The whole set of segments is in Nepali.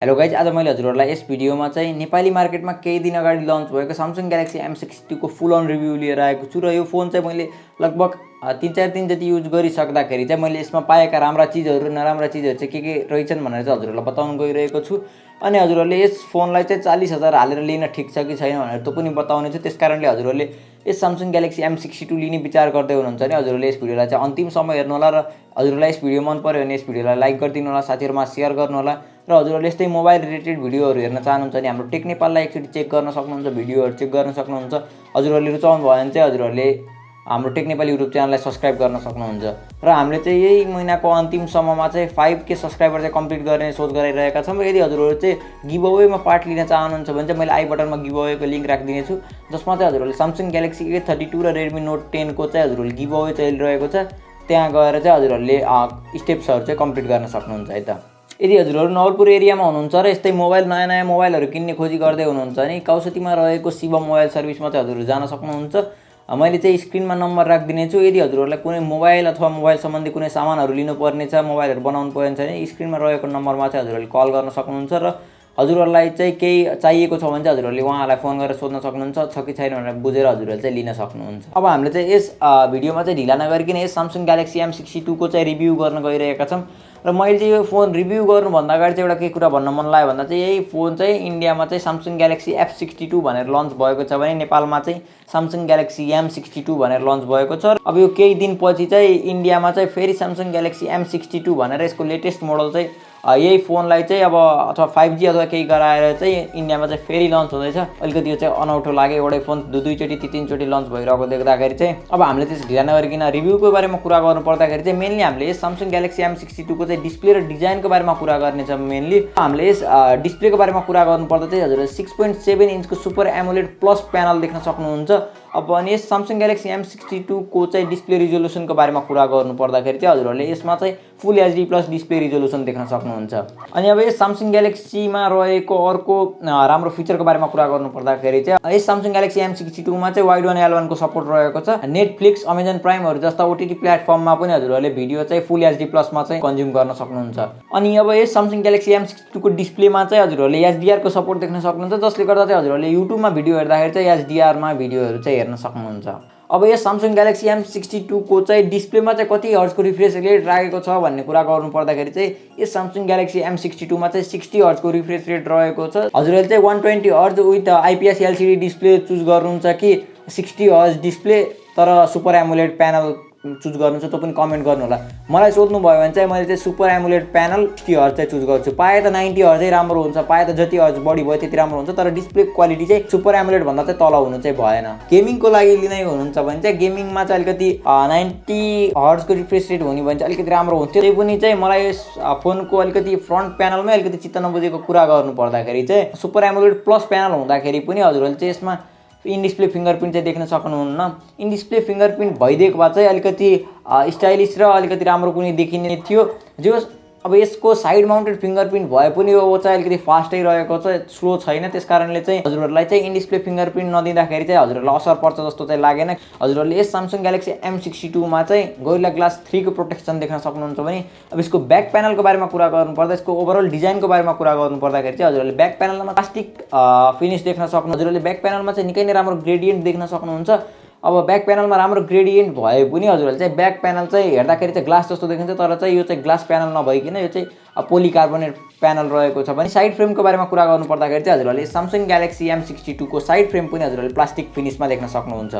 हेलो गाइज, आज मैले हजुरहरूलाई यस भिडियोमा चाहिँ नेपाली मार्केटमा केही दिन अगाडि लन्च भएको Samsung Galaxy M62 को फुल अन रिभ्यू लिएर आएको छु र यो फोन चाहिँ मैले लगभग 3-4 दिन जति युज गरिसक्दाखेरि चाहिँ मैले यसमा पाएका राम्रा चीजहरु नराम्रा चीजहरु चाहिँ के रहेछन् भनेर चाहिँ हजुरहरूलाई बताउन गइरहेको छु। अनि हजुरहरूले यस फोनलाई चाहिँ 40,000 हालेर लिन ठीक छ कि छैन भनेर त पनि बताउने छु। त्यसकारणले हजुरहरूले यस Samsung Galaxy M62 लिने विचार गर्दै हुनुहुन्छ भने हजुरहरूले यस भिडियोलाई चाहिँ अन्तिमसम्म हेर्नु होला र हजुरलाई यस भिडियो मन पर्यो भने यस भिडियोलाई लाइक गरिदिनु होला, साथीहरुमा शेयर गर्नु होला र हजुरहरूले यस्तै मोबाइल रिलेटेड भिडियोहरु हेर्न चाहनुहुन्छ भने हाम्रो टेक नेपाललाई एकचोटी चेक गर्न सक्नुहुन्छ, भिडियोहरु चेक गर्न सक्नुहुन्छ। हजुरहरूले रुचाउनु भयो भने चाहिँ हजुरहरूले हाम्रो टेक नेपाल युट्युब च्यानललाई सब्स्क्राइब गर्न सक्नुहुन्छ र हामीले चाहिँ यही महिनाको अन्तिमसम्ममा चाहिँ 5K सब्स्क्राइबर चाहिँ कम्प्लिट गर्ने सोच गरिरहेका छौं। यदि हजुरहरू चाहिँ गिभअवेमा पार्ट लिन चाहनुहुन्छ भने चाहिँ मैले आई बटनमा गिभअवेको लिंक राखिदिने छु, जसमा चाहिँ हजुरहरूले Samsung Galaxy A32 र Redmi Note 10 को चाहिँ हजुरहरूले गिभअवे चलिरहेको छ। त्यहाँ गएर चाहिँ हजुरहरूले स्टेप्सहरु चाहिँ कम्प्लिट गर्न सक्नुहुन्छ है त। यदि हजुरहरू नवलपुर एरियामा हुनुहुन्छ र यस्तै नयाँ मोबाइलहरु किन्ने खोजी गर्दै हुनुहुन्छ भने कौसतीमा रहेको शिव मोबाइल सर्भिसमा चाहिँ हजुरहरू जान सक्नुहुन्छ। मैले चाहिँ स्क्रिनमा नम्बर राखिदिने छु। यदि हजुरहरूलाई कुनै मोबाइल अथवा मोबाइल सम्बन्धी कुनै सामानहरु लिनु पर्ने छ, मोबाइलहरु बनाउनु पर्ने छ भने स्क्रिनमा रहेको नम्बरमा चाहिँ हजुरहरूले कल गर्न सक्नुहुन्छ र हजुरहरूलाई चाहिँ केही चाहिएको छ भने चाहिँ हजुरहरूले उहाँलाई फोन गरेर सोध्न सक्नुहुन्छ, छ कि छैन भनेर बुझेर हजुरहरूले चाहिँ लिन सक्नुहुन्छ। अब हामीले चाहिँ यस भिडियोमा चाहिँ ढिला नगरिकन यस Samsung Galaxy M62 को चाहिँ रिभ्यू गर्न गइरहेका छौं र मैले चाहिँ यो फोन रिभ्यू गर्नु भन्दा अगाडि चाहिँ एउटा के कुरा भन्न मन लाग्यो भन्दा चाहिँ यही फोन चाहिँ इन्डियामा चाहिँ Samsung Galaxy F62 भनेर लन्च भएको छ भने नेपालमा चाहिँ Samsung Galaxy M62 भनेर लन्च भएको छ। अब यो केही दिनपछि चाहिँ इन्डियामा चाहिँ फेरि Samsung Galaxy M62 भनेर यसको लेटेस्ट मोडल चाहिँ यही फोनलाई चाहिँ अब अथवा 5G अथवा केही गराएर चाहिँ इन्डियामा चाहिँ फेरि लन्च हुँदैछ। अलिकति यो चाहिँ अनौठो लाग्यो, एउटै फोन दुईचोटी तीनचोटी लन्च भइरहेको देख्दाखेरि चाहिँ। अब हामीले चाहिँ ढिला नगरिकन रिभ्यूको बारेमा कुरा गर्नु पर्दाखेरि चाहिँ मेनली हामीले यस Samsung Galaxy M62 को चाहिँ डिस्प्ले र डिजाइनको बारेमा कुरा गर्नेछ। मेनली हामीले यस डिस्प्लेको बारेमा कुरा गर्नु पर्दा चाहिँ हजुरले 6.7 इन्चको सुपर एमोलेड प्लस प्यानल देख्न सक्नुहुन्छ। अब अनि यस Samsung Galaxy M62 को चाहिँ डिस्प्ले रिजोल्युसनको बारेमा कुरा गर्नु पर्दाखेरि चाहिँ हजुरहरूले यसमा चाहिँ फुल एचडी प्लस डिस्प्ले रिजोल्युसन देख्न सक्नुहुन्छ। अनि अब यस Samsung Galaxy मा रहेको अर्को राम्रो फिचरको बारेमा कुरा गर्नु पर्दाखेरि चाहिँ यस Samsung Galaxy M62 मा चाहिँ वाइड 1L1 को सपोर्ट रहेको छ। नेटफ्लिक्स, अमेजन प्राइमहरु जस्ता ओटीटी प्लेटफर्ममा पनि हजुरहरूले भिडियो चाहिँ फुल एचडी प्लस मा चाहिँ कन्ज्युम गर्न सक्नुहुन्छ। अनि अब यस Samsung Galaxy M62 को डिस्प्लेमा चाहिँ हजुरहरूले एचडीआर को सपोर्ट देख्न सक्नुहुन्छ, जसले गर्दा चाहिँ हजुरहरूले युट्युबमा भिडियो हेर्दाखेरि चाहिँ एचडीआर मा भिडियोहरु चाहिँ हेर्न सक्नुहुन्छ। अब यस Samsung Galaxy M62 को चाहिँ डिस्प्लेमा चाहिँ कति हर्ट्जको रिफ्रेश रेट राखेको छ भन्ने कुरा गर्नु पर्दाखेरि चाहिँ यस Samsung Galaxy M62 मा चाहिँ 60 हर्ट्जको रिफ्रेश रेट रहेको छ। हजुरहरूले चाहिँ 120 hertz with IPS LCD display choose गर्नुहुन्छ कि 60 हर्ट्ज डिस्प्ले तर सुपर एमोलेड प्यानल चुज गर्नुहुन्छ, त्यो पनि कमेन्ट गर्नु होला। मलाई सोध्नु भयो भने चाहिँ मैले चाहिँ सुपर एमोलेड प्यानल 60 हर्ज चाहिँ चुज गर्छु। पाए त 90 हर्ज चाहिँ राम्रो हुन्छ, पाए त जति हर्ज बढी भयो त्यति राम्रो हुन्छ, तर डिस्प्ले क्वालिटी चाहिँ सुपर एमोलेड भन्दा चाहिँ तल हुनु चाहिँ भएन। गेमिङको लागि लिनै हुनुहुन्छ भने चाहिँ गेमिङमा चाहिँ अलिकति 90 हर्जको रिफ्रेश रेट हुने भने चाहिँ अलिकति राम्रो हुन्थ्यो। त्यही पनि चाहिँ मलाई यस फोनको अलिकति फ्रन्ट प्यानलमै अलिकति चित्त नबुझेको कुरा गर्नु पर्दाखेरि चाहिँ सुपर एमोलेड प्लस प्यानल हुँदाखेरि पनि हजुरहरूले चाहिँ यसमा इन डिस्प्ले फिंगरप्रिन्ट चाहिँ देख्न सक्नुहुन्न। इन डिस्प्ले फिंगरप्रिन्ट भइदिएको भए चाहिँ अलिकति स्टाइलिश र अलिकति राम्रो पनि देखिने थियो। जो अब यसको साइड माउन्टेड फिंगरप्रिन्ट भए पनि यो चाहिँ अलिकति फास्टै रहेको छ, स्लो छैन। त्यसकारणले चाहिँ हजुरहरूलाई चाहिँ इन डिस्प्ले फिंगरप्रिन्ट नदिँदाखेरि चाहिँ हजुरहरूलाई असर पर्छ जस्तो चाहिँ लागेन। हजुरहरूले यस Samsung Galaxy M62 मा चाहिँ गोरिल्ला ग्लास 3 को प्रोटेक्सन देख्न सक्नुहुन्छ भने अब यसको ब्याक प्यानलको बारेमा कुरा गर्नु पर्दा यसको ओभरअल डिजाइनको बारेमा कुरा गर्नु पर्दाखेरि चाहिँ हजुरहरूले ब्याक प्यानलमा प्लास्टिक फिनिश देख्न सक्नुहुन्छ। हजुरहरूले ब्याक प्यानलमा चाहिँ निकै नै राम्रो ग्रेडियन्ट देख्न सक्नुहुन्छ। अब ब्याक प्यानलमा राम्रो ग्रेडियन्ट भए पनि हजुरहरूले चाहिँ ब्याक प्यानल चाहिँ हेर्दाखेरि चाहिँ ग्लास जस्तो देखिन्छ, तर चाहिँ यो चाहिँ ग्लास प्यानल नभइकिन यो चाहिँ पोलिकार्बोनेट प्यानल रहेको छ। भने साइड फ्रेमको बारेमा कुरा गर्नु पर्दाखेरि चाहिँ हजुरहरूले Samsung Galaxy M62 को साइड फ्रेम पनि हजुरहरूले प्लास्टिक फिनिशमा देख्न सक्नुहुन्छ।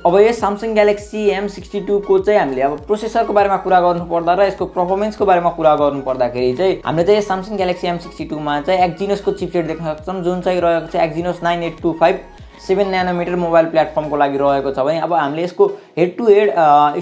अब यस Samsung Galaxy M62 को चाहिँ हामीले अब प्रोसेसरको बारेमा कुरा गर्नु पर्दा र यसको परफर्मेन्सको बारेमा कुरा गर्नु पर्दाखेरि चाहिँ हामीले चाहिँ यस Samsung Galaxy M62 मा चाहिँ Exynos को चिपसेट देख्न सक्छौं, जुन चाहिँ रहेको छ Exynos 9825 7 नैनोमिटर मोबाइल प्लेटफर्मको लागि रहेको छ भने अब हामीले यसको हेड टु हेड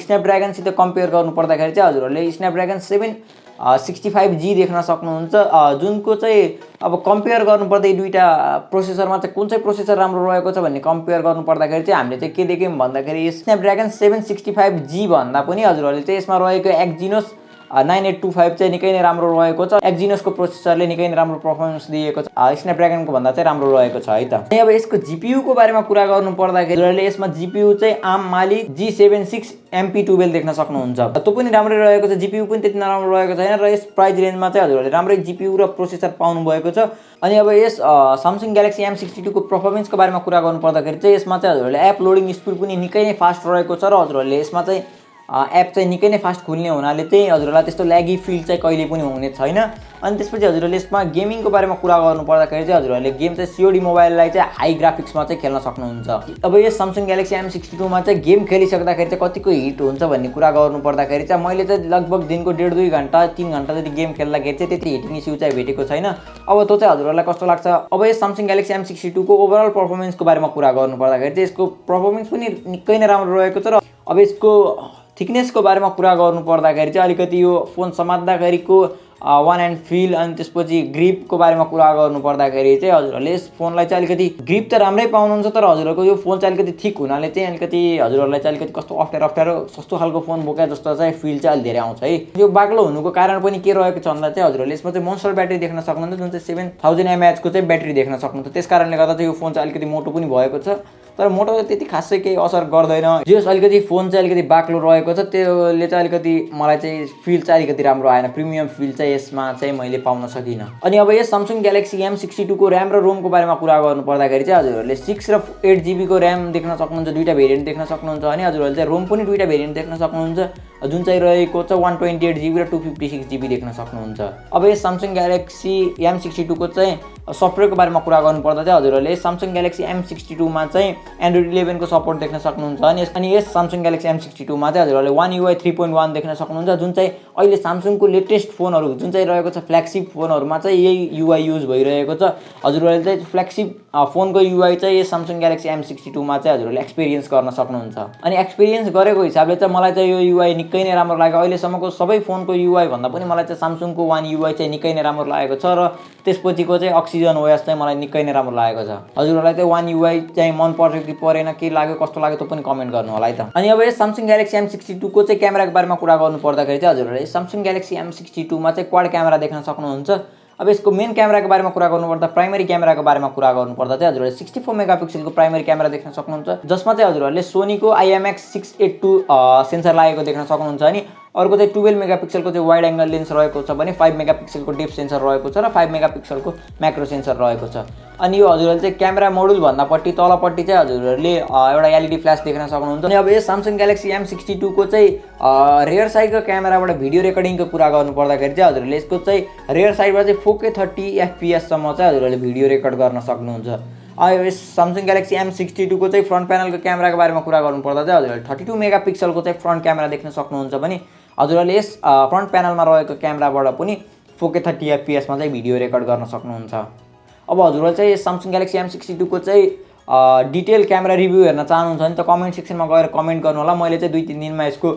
स्न्यापड्रागन सित कम्पेयर गर्नु पर्दाखेरि चाहिँ हजुरहरूले स्न्यापड्रागन 765G देख्न सक्नुहुन्छ, जुनको चाहिँ अब कम्पेयर गर्नु पर्दा यी दुईटा प्रोसेसरमा चाहिँ कुन चाहिँ प्रोसेसर राम्रो रहेको छ भन्ने कम्पेयर गर्नु पर्दाखेरि चाहिँ हामीले चाहिँ के देख्यौं भन्दाखेरि स्न्यापड्रागन 765G भन्दा पनि हजुरहरूले चाहिँ यसमा रहेको Exynos 9825 चाहिँ निकै नै राम्रो रहेको छ। एक्जिनोसको प्रोसेसरले निकै नै राम्रो पर्फर्मेन्स दिएको छ, स्न्यापड्रागनको भन्दा चाहिँ राम्रो रहेको छ है त। अनि अब यसको GPU को बारेमा कुरा गर्नु पर्दाखेरि हजुरहरूले यसमा GPU चाहिँ आम माली G76 MP12 देख्न सक्नुहुन्छ। त्यो पनि राम्रै रहेको छ, GPU पनि त्यति नराम्रो रहेको छैन र यस प्राइस रेन्जमा चाहिँ हजुरहरूले राम्रै GPU र प्रोसेसर पाउनु भएको छ। अनि अब यस Samsung Galaxy M62 को पर्फर्मेन्सको बारेमा कुरा गर्नु पर्दाखेरि चाहिँ यसमा चाहिँ हजुरहरूले एप लोडिङ स्पिड पनि निकै नै फास्ट रहेको छ र हजुरहरूले यसमा चाहिँ एप चाहिँ निकै नै फास्ट खुल्ने हुनाले चाहिँ हजुरहरूलाई त्यस्तो ल्यागी फिल चाहिँ कहिले पनि हुने छैन। अनि त्यसपछि हजुरहरूले यसमा गेमिङको बारेमा कुरा गर्नु पर्दाखेरि चाहिँ हजुरहरूले गेम चाहिँ COD मोबाइललाई चाहिँ हाई ग्राफिक्समा चाहिँ खेल्न सक्नुहुन्छ। अब यस Samsung Galaxy M62 मा चाहिँ गेम खेलिसक्दाखेरि चाहिँ कतिको हिट हुन्छ भन्ने कुरा गर्नु पर्दाखेरि चाहिँ मैले चाहिँ लगभग दिनको 1.5-2 घण्टा 3 घण्टा जति गेम खेल्दाखेरि चाहिँ त्यति हिटिङ इस्यु चाहिँ भेटेको छैन। अब त्यो चाहिँ हजुरहरूलाई कस्तो लाग्छ? अब यस Samsung Galaxy M62 को ओभरअल पर्फर्मेन्सको बारेमा कुरा गर्नु पर्दाखेरि चाहिँ यसको पर्फर्मेन्स पनि निकै नै राम्रो रहेको छ र अब यसको थिकनेसको बारेमा कुरा गर्नु पर्दाखेरि चाहिँ अलिकति यो फोन समात्दाखेरिको वान एन्ड फिल अनि त्यसपछि ग्रिपको बारेमा कुरा गर्नु पर्दाखेरि चाहिँ हजुरहरूले यस फोनलाई चाहिँ अलिकति ग्रिप त राम्रै पाउनुहुन्छ, तर हजुरहरूको यो फोन चाहिँ अलिकति थिक हुनाले चाहिँ अलिकति हजुरहरूलाई चाहिँ अलिकति कस्तो अप्ठ्यारो सस्तो खालको फोन बोके जस्तो चाहिँ फिल चाहिँ अलि धेरै आउँछ है। यो बाक्लो हुनुको कारण पनि के रहेको छ भन्दा चाहिँ हजुरहरूले यसमा चाहिँ मोन्स्टर ब्याट्री देख्न सक्नुहुन्छ, जुन चाहिँ 7000 mAh को चाहिँ ब्याट्री देख्न सक्नुहुन्छ। त्यस कारणले गर्दा चाहिँ यो फोन चाहिँ अलिकति मोटो पनि भएको छ, तर मोटो त्यति खासै केही असर गर्दैन। जस अलिकति फोन चाहिँ अलिकति बाक्लो रहेको छ त्यसले चाहिँ अलिकति मलाई चाहिँ फिल चाहिँ अलिकति राम्रो आएन, प्रिमियम फिल चाहिँ यसमा चाहिँ मैले पाउन सकिनँ। अनि अब यस Samsung Galaxy M62 को ऱ्याम र रोमको बारेमा कुरा गर्नु पर्दाखेरि चाहिँ हजुरहरूले 6 र 8GB को ऱ्याम देख्न सक्नुहुन्छ, दुईटा भेरिएन्ट देख्न सक्नुहुन्छ। अनि हजुरहरूले चाहिँ रोम पनि दुईटा भेरिएन्ट देख्न सक्नुहुन्छ, जुन चाहिँ रहेको छ 128GB र 256GB देख्न सक्नुहुन्छ। अब यस Samsung Galaxy M62 को चाहिँ सफ्टवेयरको बारेमा कुरा गर्नु पर्दा चाहिँ हजुरहरूले Samsung Galaxy M62 मा चाहिँ Android 11 को सपोर्ट देख्न सक्नुहुन्छ। अनि यस Samsung Galaxy M62 मा चाहिँ हजुरहरूले One UI 3.1 देख्न सक्नुहुन्छ, जुन चाहिँ अहिले Samsungको लेटेस्ट फोनहरू जुन चाहिँ रहेको छ फ्ल्यागशिप फोनहरूमा चाहिँ यही UI युज भइरहेको छ। हजुरहरूले चाहिँ फ्ल्यागशिप फोनको UI चाहिँ यस Samsung Galaxy M62 मा चाहिँ हजुरहरूले एक्सपिरियन्स गर्न सक्नुहुन्छ। अनि एक्सपिरियन्स गरेको हिसाबले चाहिँ मलाई चाहिँ यो UI निकै नै राम्रो लाग्यो। अहिलेसम्मको सबै फोनको UI भन्दा पनि मलाई चाहिँ Samsungको One UI चाहिँ निकै नै राम्रो लागेको छ र त्यसपछिको चाहिँ Oxygen OS चाहिँ मलाई निकै नै राम्रो लागेको छ। हजुरहरूलाई चाहिँ One UI चाहिँ मन पर्यो कि परेन, के लाग्यो कस्तो लाग्यो त्यो पनि कमेन्ट गर्नु होला है त। अनि अब यस Samsung Galaxy M62 को चाहिँ क्यामेराको बारेमा कुरा गर्नु पर्दाखेरि चाहिँ हजुरहरूले Samsung Galaxy M62 मा चाहिँ क्वाड क्यामेरा देख्न सक्नुहुन्छ। अब यसको मेन क्यामेराको बारेमा कुरा गर्नुपर्दा प्राइमरी क्यामेराको बारेमा कुरा गर्नुपर्दा चाहिँ हजुरहरूले 64 मेगापिक्सलको प्राइमरी क्यामेरा देख्न सक्नुहुन्छ, जसमा चाहिँ हजुरहरूले सोनीको IMX682 सेन्सर लागेको देख्न सक्नुहुन्छ। अनि अर्को चाहिँ 12 मेगापिक्सलको चाहिँ वाइड एंगल लेन्स रहेको छ भने 5 मेगापिक्सलको डेप्थ सेन्सर रहेको छ र 5 मेगापिक्सलको म्याक्रो सेन्सर रहेको छ। अनि यो हजुरहरूले चाहिँ क्यामेरा मोडुल भन्दापट्टि तलपट्टि चाहिँ हजुरहरूले एउटा LED फ्ल्यास देख्न सक्नुहुन्छ। अनि अब यस Samsung Galaxy M62 को चाहिँ रेयर साइडको क्यामेराबाट भिडियो रेकर्डिङको कुरा गर्नु पर्दाखेरि चाहिँ हजुरहरूले यसको चाहिँ रेयर साइडबाट चाहिँ 4K 30 FPS सम्म चाहिँ हजुरहरूले भिडियो रेकर्ड गर्न सक्नुहुन्छ। यस Samsung Galaxy M62 को चाहिँ फ्रन्ट प्यानलको क्यामेराको बारेमा कुरा गर्नु पर्दा चाहिँ हजुरहरूले 32 मेगापिक्सलको चाहिँ फ्रन्ट क्यामेरा देख्न सक्नुहुन्छ भने हजुरहरूले यस फ्रन्ट प्यानलमा रहेको क्यामेराबाट पनि 4K 30 FPS मा चाहिँ भिडियो रेकर्ड गर्न सक्नुहुन्छ। अब हजुरहरूले चाहिँ Samsung Galaxy M62 को चाहिँ डिटेल क्यामेरा रिभ्यू हेर्न चाहनुहुन्छ भने त कमेन्ट सेक्सनमा गएर कमेन्ट गर्नु होला। मैले चाहिँ 2-3 दिनमा यसको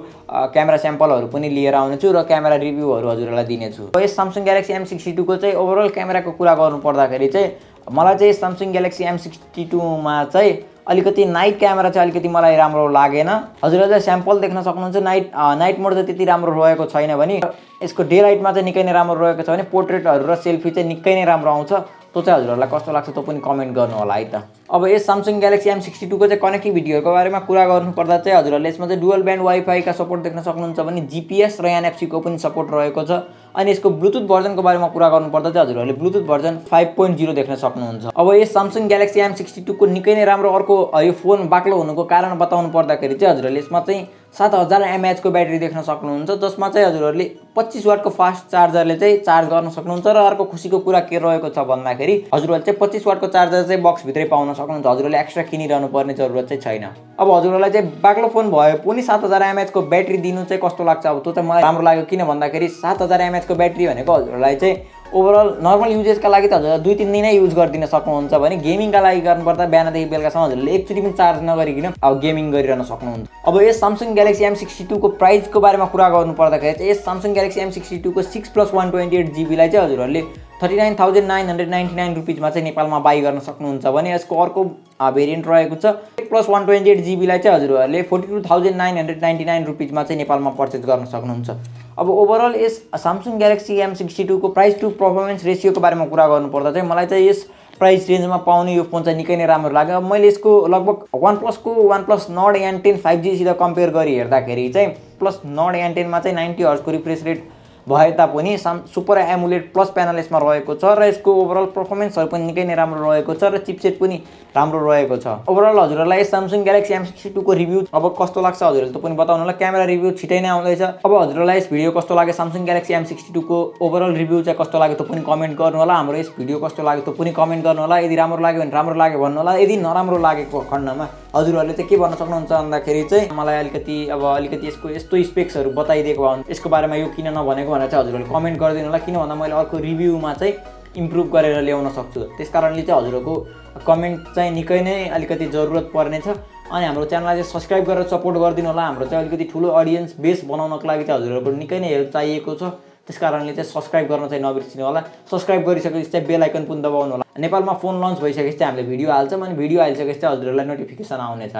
क्यामेरा स्याम्पलहरू पनि लिएर आउनेछु र क्यामेरा रिभ्यूहरू हजुरहरूलाई दिनेछु। यस Samsung Galaxy M62 को चाहिँ ओभरअल क्यामेराको कुरा गर्नु पर्दाखेरि चाहिँ मलाई चाहिँ Samsung Galaxy M62 मा चाहिँ अलिकति नाइट क्यामेरा चाहिँ अलिकति मलाई राम्रो लागेन। हजुरहरूले चाहिँ स्याम्पल देख्न सक्नुहुन्छ, नाइट मोड चाहिँ त्यति राम्रो रहेको छैन भने यसको डे लाइटमा चाहिँ निकै नै राम्रो रहेको छ भने पोर्ट्रेटहरू र सेल्फी चाहिँ निकै नै राम्रो आउँछ। त्यो चाहिँ हजुरहरूलाई कस्तो लाग्छ त्यो पनि कमेन्ट गर्नु होला है त। अब यस Samsung Galaxy M62 को चाहिँ कनेक्टिभिटीहरूको बारेमा कुरा गर्नुपर्दा चाहिँ हजुरहरूले यसमा चाहिँ डुअल ब्यान्ड वाइफाई का सपोर्ट देख्न सक्नुहुन्छ भने GPS र NFC को पनि सपोर्ट रहेको छ। अनि यसको ब्लुटुथ भर्जनको बारेमा कुरा गर्नुपर्दा चाहिँ हजुरहरूले ब्लुटुथ भर्जन 5.0 देख्न सक्नुहुन्छ। अब यस Samsung Galaxy M62 को निकै नै राम्रो अर्को यो फोन बाक्लो हुनुको कारण बताउनु पर्दाखेरि चाहिँ हजुरहरूले यसमा चाहिँ 7000 mAh को ब्याट्री देख्न सक्नुहुन्छ, जसमा चाहिँ हजुरहरूले 25 वाटको फास्ट चार्जरले चाहिँ चार्ज गर्न सक्नुहुन्छ। र अर्को खुसीको कुरा के रहेको छ भन्दाखेरि हजुरहरूले चाहिँ 25 वाटको चार्जर चाहिँ बक्स भित्रै पाउन सक्नुहुन्छ, हजुरहरूले एक्स्ट्रा किनिरहनु पर्ने जरुरत चाहिँ छैन। अब हजुरहरूलाई चाहिँ बाक्लो फोन भए पनि 7000 mAh को ब्याट्री दिनु चाहिँ कस्तो लाग्छ? अब त्यो चाहिँ मलाई राम्रो लाग्यो, किन भन्दाखेरि 7000 mAh को ब्याट्री भनेको हजुरहरूलाई चाहिँ ओभरअल नर्मल युजेसका लागि त हजुरले 2-3 दिनै युज गरिदिन सक्नुहुन्छ भने गेमिङका लागि गर्नुपर्दा बिहानदेखि बेलुकासम्म हजुरले एकचोटि पनि चार्ज नगरिकन अब गेमिङ गरिरहन सक्नुहुन्छ। अब यस Samsung Galaxy M62 को प्राइसको बारेमा कुरा गर्नु पर्दाखेरि चाहिँ यस Samsung Galaxy M62 को 6+128GB लाई चाहिँ हजुरहरूले 39,999 रुपीजमा चाहिँ नेपालमा बाई गर्न सक्नुहुन्छ भने यसको अर्को भेरिएन्ट रहेको छ 8+128GB लाई चाहिँ हजुरहरूले 42,999 रुपीजमा चाहिँ नेपालमा पर्चेज गर्न सक्नुहुन्छ। अब ओभरअल यस Samsung Galaxy M62 को प्राइस टु पर्फर्मेन्स रेसियोको बारेमा कुरा गर्नुपर्दा चाहिँ मलाई चाहिँ यस प्राइस रेन्जमा पाउने यो फोन चाहिँ निकै नै राम्रो लाग्यो। अब मैले यसको लगभग OnePlus Nord N10 5G सित कम्पेयर गरी हेर्दाखेरि चाहिँ प्लस Nord N10 मा चाहिँ 90 हर्ट्ज को रिफ्रेश रेट भए तापनि सुपर एमोलेड प्लस प्यानल यसमा रहेको छ र यसको ओभरअल पर्फर्मेन्सहरु पनि निकै नै राम्रो रहेको छ र चिपसेट पनि राम्रो रहेको छ। ओभरअल हजुरहरुलाई Samsung Galaxy M62 को रिभ्यू अब कस्तो लाग्छ हजुरहरुले त पनि बताउनु होला। क्यामेरा रिभ्यू छिटै नै आउँदैछ। अब हजुरहरुलाई यस भिडियो कस्तो लाग्यो, Samsung Galaxy M62 को ओभरअल रिभ्यू चाहिँ कस्तो लाग्यो त पनि कमेन्ट गर्नु होला। हाम्रो यस भिडियो कस्तो लाग्यो त पनि कमेन्ट गर्नु होला। यदि राम्रो लाग्यो भने राम्रो लाग्यो भन्नु होला। यदि नराम्रो लागेको खण्डमा हजुरहरुले चाहिँ के भन्न सक्नुहुन्छ भन्दाखेरि चाहिँ मलाई अलिकति यसको यस्तो स्पेक्सहरु बताइदिएको भए यसको बारेमा यो किन नभनेको भनेर चाहिँ हजुरहरुले कमेन्ट गरिदिनु होला। किन भन्दा मैले अर्को रिभ्यूमा चाहिँ इम्प्रुभ गरेर ल्याउन सक्छु। त्यसकारणले चाहिँ हजुरहरुको कमेन्ट चाहिँ निकै नै अलिकति जरुरत पर्नेछ। अनि हाम्रो च्यानललाई चाहिँ सब्स्क्राइब गरेर सपोर्ट गरिदिनु होला। हाम्रो चाहिँ अलिकति ठुलो अडियन्स बेस बनाउनको लागि चाहिँ हजुरहरुको निकै नै हेल्प चाहिएको छ। त्यसकारणले चाहिँ सब्स्क्राइब गर्न चाहिँ नबिर्सिनु होला। सब्स्क्राइब गरिसकेपछि चाहिँ बेल आइकन पनि दबाउनु होला। नेपालमा फोन लन्च भइसकेपछि चाहिँ हामीले भिडियो हाल्छौँ अनि भिडियो हालिसकेपछि चाहिँ हजुरहरुलाई नोटिफिकेसन आउनेछ।